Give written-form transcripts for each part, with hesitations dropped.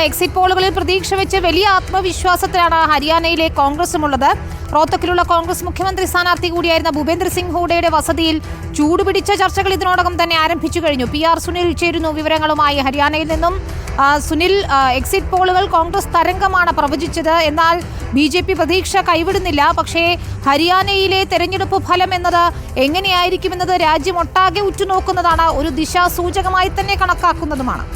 Exit പോളുകളിൽ പ്രതീക്ഷ വെച്ച് വലിയ ആത്മവിശ്വാസത്തിലാണ് ഹരിയാനയിലെ കോൺഗ്രസുമുള്ളത്. റോത്തക്കിലുള്ള കോൺഗ്രസ് മുഖ്യമന്ത്രി സ്ഥാനാർത്ഥി കൂടിയായിരുന്ന ഭൂപേന്ദ്ര സിംഗ് ഹൂഡയുടെ വസതിയിൽ ചൂടുപിടിച്ച ചർച്ചകൾ ഇതിനോടകം തന്നെ ആരംഭിച്ചു കഴിഞ്ഞു. PR സുനിൽ ചേരുന്നു വിവരങ്ങളുമായി ഹരിയാനയിൽ നിന്നും. സുനിൽ, എക്സിറ്റ് പോളുകൾ കോൺഗ്രസ് തരംഗമാണ് പ്രവചിച്ചത്, എന്നാൽ BJP പ്രതീക്ഷ കൈവിടുന്നില്ല. പക്ഷേ ഹരിയാനയിലെ തെരഞ്ഞെടുപ്പ് ഫലം എന്നത് എങ്ങനെയായിരിക്കുമെന്നത് രാജ്യമൊട്ടാകെ ഉറ്റുനോക്കുന്നതാണ്, ഒരു ദിശാസൂചകമായി തന്നെ കണക്കാക്കുന്നതുമാണ്.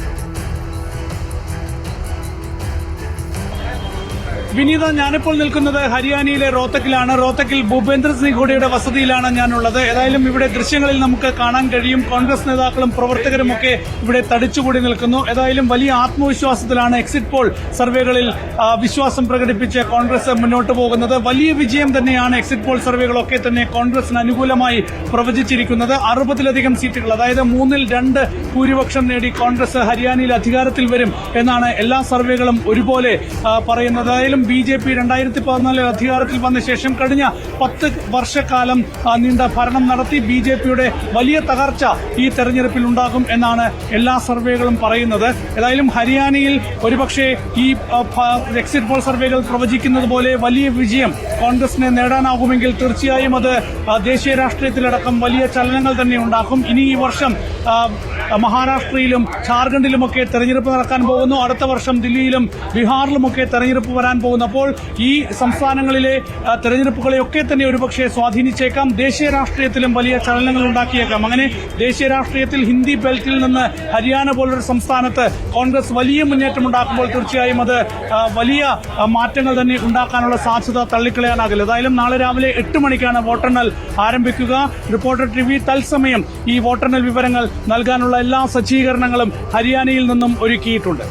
വിനീത, ഞാനിപ്പോൾ നിൽക്കുന്നത് ഹരിയാനയിലെ റോത്തക്കിലാണ്. റോത്തക്കിൽ ഭൂപേന്ദ്ര സിംഗ് ഹൂഡയുടെ വസതിയിലാണ് ഞാനുള്ളത്. ഏതായാലും ഇവിടെ ദൃശ്യങ്ങളിൽ നമുക്ക് കാണാൻ കഴിയും, കോൺഗ്രസ് നേതാക്കളും പ്രവർത്തകരും ഒക്കെ ഇവിടെ തടിച്ചുകൂടി നിൽക്കുന്നു. ഏതായാലും വലിയ ആത്മവിശ്വാസത്തിലാണ് എക്സിറ്റ് പോൾ സർവേകളിൽ വിശ്വാസം പ്രകടിപ്പിച്ച് കോൺഗ്രസ് മുന്നോട്ട് പോകുന്നത്. വലിയ വിജയം തന്നെയാണ് എക്സിറ്റ് പോൾ സർവേകളൊക്കെ തന്നെ കോൺഗ്രസിന് അനുകൂലമായി പ്രവചിച്ചിരിക്കുന്നത്. 60-ലധികം സീറ്റുകൾ, അതായത് 3-2 ഭൂരിപക്ഷം നേടി കോൺഗ്രസ് ഹരിയാനയിൽ അധികാരത്തിൽ വരും എന്നാണ് എല്ലാ സർവേകളും ഒരുപോലെ പറയുന്നത്. ഏതായാലും BJP 2014 അധികാരത്തിൽ വന്ന ശേഷം കഴിഞ്ഞ 10 വർഷക്കാലം നീണ്ട ഭരണം നടത്തി. BJPയുടെ വലിയ തകർച്ച ഈ തെരഞ്ഞെടുപ്പിൽ ഉണ്ടാകും എന്നാണ് എല്ലാ സർവേകളും പറയുന്നത്. ഏതായാലും ഹരിയാനയിൽ ഒരുപക്ഷെ ഈ എക്സിറ്റ് പോൾ സർവേകൾ പ്രവചിക്കുന്നത് പോലെ വലിയ വിജയം കോൺഗ്രസിന് നേടാനാകുമെങ്കിൽ തീർച്ചയായും അത് ദേശീയ രാഷ്ട്രീയത്തിലടക്കം വലിയ ചലനങ്ങൾ തന്നെ ഉണ്ടാക്കും. ഇനി ഈ വർഷം മഹാരാഷ്ട്രയിലും ഝാർഖണ്ഡിലുമൊക്കെ തെരഞ്ഞെടുപ്പ് നടക്കാൻ പോകുന്നു. അടുത്ത വർഷം ദില്ലിയിലും ബീഹാറിലുമൊക്കെ തെരഞ്ഞെടുപ്പ് വരാൻ പോകുന്നു. അപ്പോൾ ഈ സംസ്ഥാനങ്ങളിലെ തെരഞ്ഞെടുപ്പുകളെയൊക്കെ തന്നെ ഒരുപക്ഷെ സ്വാധീനിച്ചേക്കാം. ദേശീയ രാഷ്ട്രീയത്തിലും വലിയ ചലനങ്ങൾ ഉണ്ടാക്കിയേക്കാം. അങ്ങനെ ദേശീയ രാഷ്ട്രീയത്തിൽ ഹിന്ദി ബെൽറ്റിൽ നിന്ന് ഹരിയാന പോലൊരു സംസ്ഥാനത്ത് കോൺഗ്രസ് വലിയ മുന്നേറ്റമുണ്ടാക്കുമ്പോൾ തീർച്ചയായും അത് വലിയ മാറ്റങ്ങൾ തന്നെ ഉണ്ടാക്കാനുള്ള സാധ്യത തള്ളിക്കളയാനാകില്ല. ഏതായാലും നാളെ രാവിലെ 8 മണിക്കാണ് വോട്ടെണ്ണൽ ആരംഭിക്കുക. റിപ്പോർട്ടർ TV തത്സമയം ഈ വോട്ടെണ്ണൽ വിവരങ്ങൾ നൽകാനുള്ള എല്ലാ സജ്ജീകരണങ്ങളും ഹരിയാനയിൽ നിന്നും ഒരുക്കിയിട്ടുണ്ട്.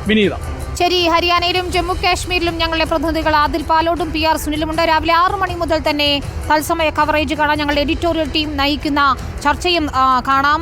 വിനീത. ശരി, ഹരിയാനയിലും ജമ്മു കാശ്മീരിലും ഞങ്ങളുടെ പ്രതിനിധികൾ ആദിൽ പാലോട്ടും PR സുനിലുമുണ്ട്. രാവിലെ 6 മണി മുതൽ തന്നെ തത്സമയ കവറേജ് കാണാം. ഞങ്ങളുടെ എഡിറ്റോറിയൽ ടീം നയിക്കുന്ന ചർച്ചയും കാണാം.